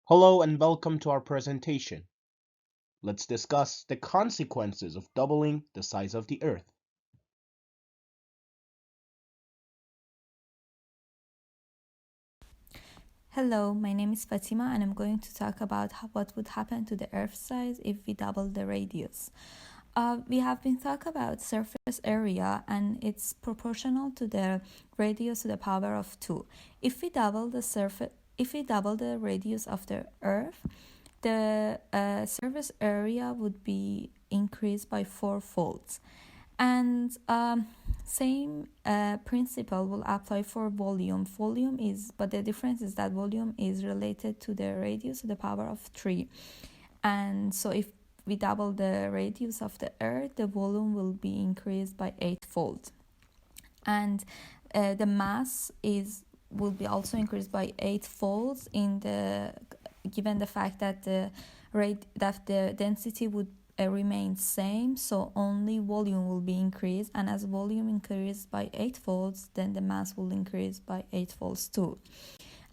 Hello and welcome to our presentation. Let's discuss the consequences of doubling the size of the Earth. Hello, my name is Fatima and I'm going to talk about what would happen to the Earth size if we double the radius. We have been talking about surface area and it's proportional to the radius to the power of 2. If we double the radius of the Earth, the surface area would be increased by 4 folds. And same principle will apply for volume. But the difference is that volume is related to the radius to the power of 3. And so if we double the radius of the Earth, the volume will be increased by 8-fold. And the mass will be also increased by 8 folds given the fact that the density would remain same, so only volume will be increased, and as volume increases by 8 folds, then the mass will increase by 8 folds too.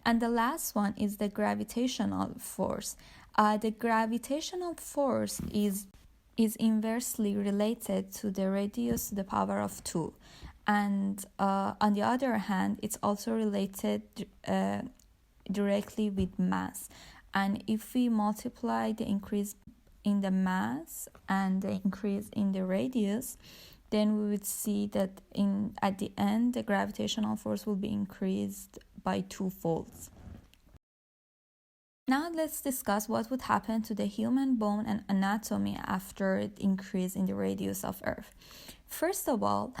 And the last one is the gravitational force. The gravitational force is inversely related to the radius to the power of 2. And on the other hand, it's also related directly with mass. And if we multiply the increase in the mass and the increase in the radius, then we would see that at the end the gravitational force will be increased by 2 folds. Now let's discuss what would happen to the human bone and anatomy after the increase in the radius of Earth. First of all,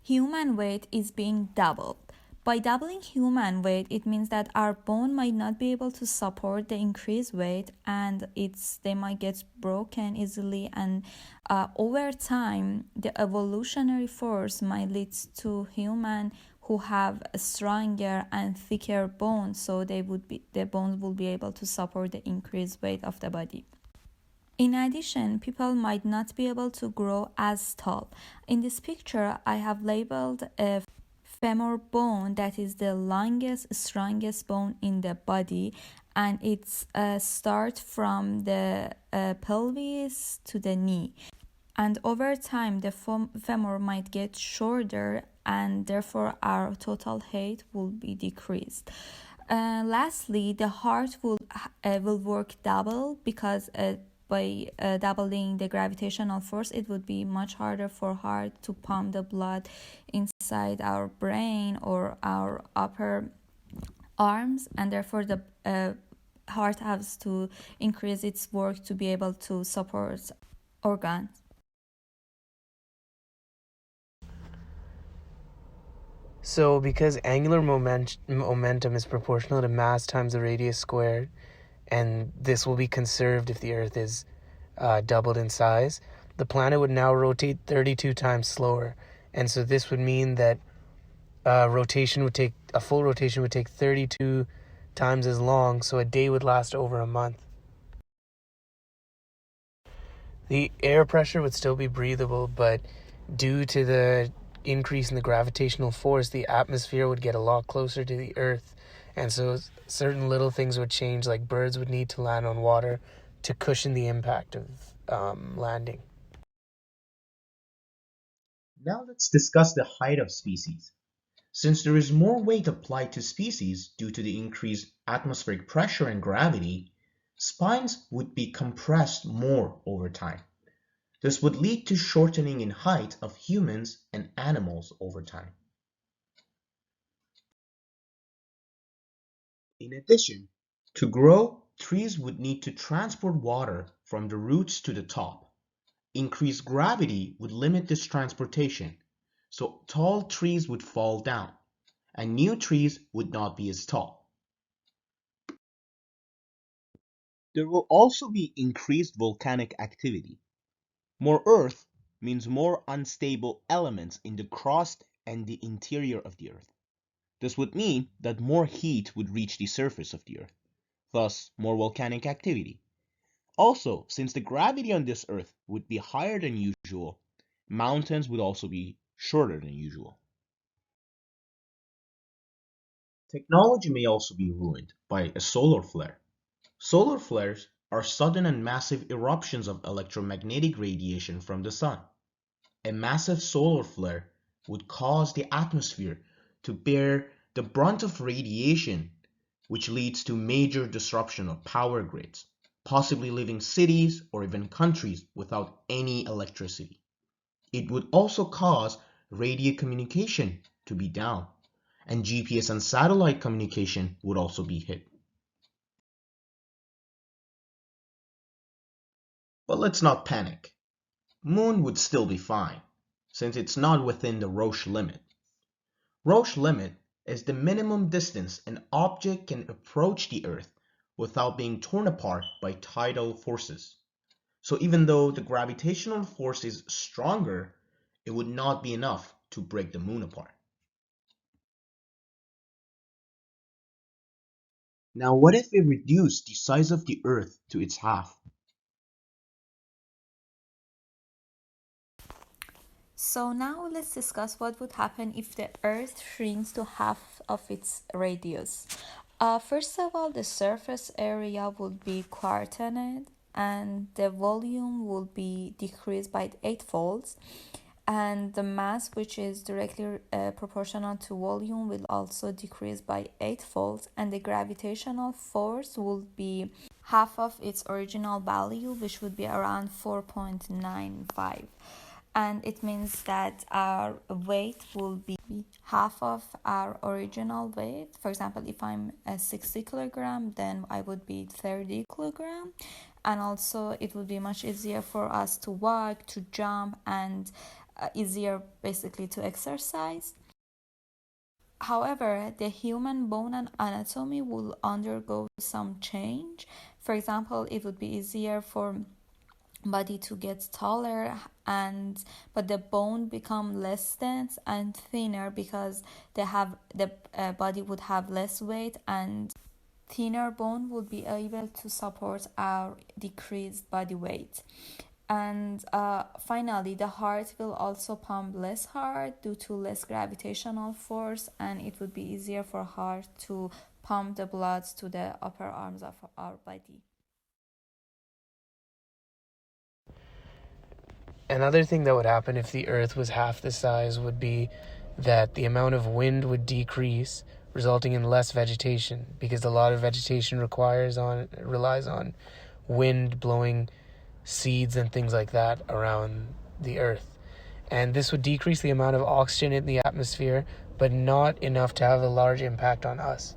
human weight is being doubled. By doubling human weight, it means that our bone might not be able to support the increased weight, and they might get broken easily. And over time, the evolutionary force might lead to human who have a stronger and thicker bones, so the bones will be able to support the increased weight of the body. In addition, people might not be able to grow as tall. In this picture, I have labeled a femur bone that is the longest, strongest bone in the body, and it's starts from the pelvis to the knee. And over time, the femur might get shorter, and therefore our total height will be decreased. Lastly, the heart will work double because by doubling the gravitational force, it would be much harder for heart to pump the blood inside our brain or our upper arms, and therefore the heart has to increase its work to be able to support organs. So, because angular momentum is proportional to mass times the radius squared, and this will be conserved if the Earth is doubled in size, the planet would now rotate 32 times slower. And so this would mean that a full rotation would take 32 times as long, so a day would last over a month. The air pressure would still be breathable, but due to the increase in the gravitational force, the atmosphere would get a lot closer to the Earth, and so certain little things would change, like birds would need to land on water to cushion the impact of landing. Now let's discuss the height of species. Since there is more weight applied to species due to the increased atmospheric pressure and gravity, spines would be compressed more over time. This would lead to shortening in height of humans and animals over time. In addition, to grow, trees would need to transport water from the roots to the top. Increased gravity would limit this transportation, so tall trees would fall down, and new trees would not be as tall. There will also be increased volcanic activity. More Earth means more unstable elements in the crust and the interior of the Earth. This would mean that more heat would reach the surface of the Earth, thus more volcanic activity. Also, since the gravity on this Earth would be higher than usual, mountains would also be shorter than usual. Technology may also be ruined by a solar flare. Solar flares are sudden and massive eruptions of electromagnetic radiation from the sun. A massive solar flare would cause the atmosphere to bear the brunt of radiation, which leads to major disruption of power grids, possibly leaving cities or even countries without any electricity. It would also cause radio communication to be down, and GPS and satellite communication would also be hit. But let's not panic. Moon would still be fine, since it's not within the Roche limit. Roche limit is the minimum distance an object can approach the Earth without being torn apart by tidal forces. So even though the gravitational force is stronger, it would not be enough to break the Moon apart. Now what if we reduce the size of the Earth to its half? So now let's discuss what would happen if the Earth shrinks to half of its radius. First of all, the surface area would be quarantined and the volume will be decreased by eightfold, and the mass, which is directly proportional to volume, will also decrease by eightfold, and the gravitational force will be half of its original value, which would be around 4.95, and it means that our weight will be half of our original weight. For example, if I'm a 60 kilogram, then I would be 30 kilogram, and also it would be much easier for us to walk, to jump, and easier basically to exercise. However, the human bone and anatomy will undergo some change. For example, it would be easier for body to get taller, and but the bone become less dense and thinner because the body would have less weight, and thinner bone would be able to support our decreased body weight. And finally, the heart will also pump less hard due to less gravitational force, and it would be easier for heart to pump the blood to the upper arms of our body. Another thing that would happen if the Earth was half the size would be that the amount of wind would decrease, resulting in less vegetation, because a lot of vegetation relies on wind blowing seeds and things like that around the Earth. And this would decrease the amount of oxygen in the atmosphere, but not enough to have a large impact on us.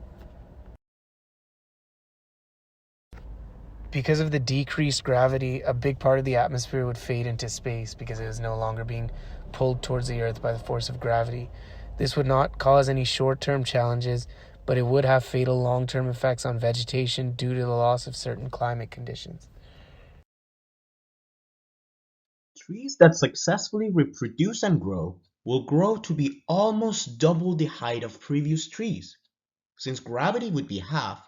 Because of the decreased gravity, a big part of the atmosphere would fade into space because it is no longer being pulled towards the Earth by the force of gravity. This would not cause any short-term challenges, but it would have fatal long-term effects on vegetation due to the loss of certain climate conditions. Trees that successfully reproduce and grow will grow to be almost double the height of previous trees. Since gravity would be half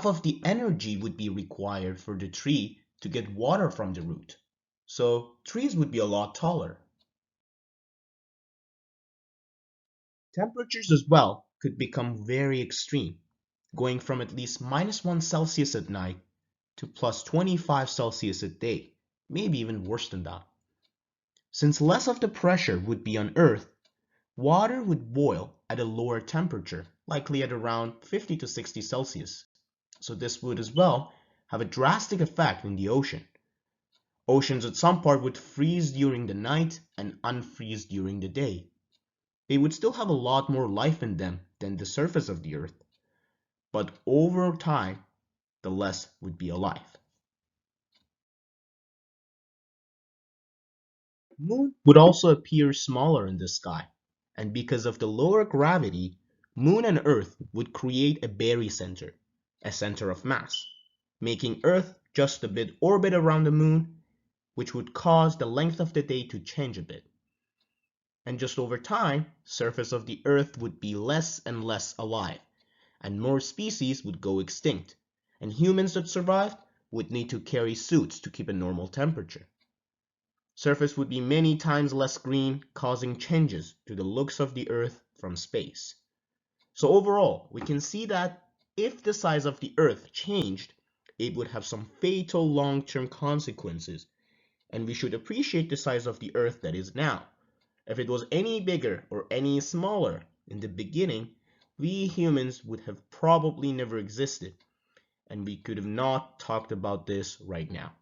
of the energy would be required for the tree to get water from the root. So trees would be a lot taller. Temperatures as well could become very extreme, going from at least -1 Celsius at night to +25 Celsius at day, maybe even worse than that. Since less of the pressure would be on Earth, water would boil at a lower temperature, likely at around 50 to 60 Celsius. So this would as well have a drastic effect in the ocean. Oceans at some part would freeze during the night and unfreeze during the day. They would still have a lot more life in them than the surface of the Earth, but over time, the less would be alive. Moon would also appear smaller in the sky, and because of the lower gravity, Moon and Earth would create a barycenter, a center of mass, making Earth just a bit orbit around the Moon, which would cause the length of the day to change a bit. And just over time, surface of the Earth would be less and less alive, and more species would go extinct, and humans that survived would need to carry suits to keep a normal temperature. Surface would be many times less green, causing changes to the looks of the Earth from space. So overall, we can see that if the size of the Earth changed, it would have some fatal long-term consequences, and we should appreciate the size of the Earth that is now. If it was any bigger or any smaller in the beginning, we humans would have probably never existed, and we could have not talked about this right now.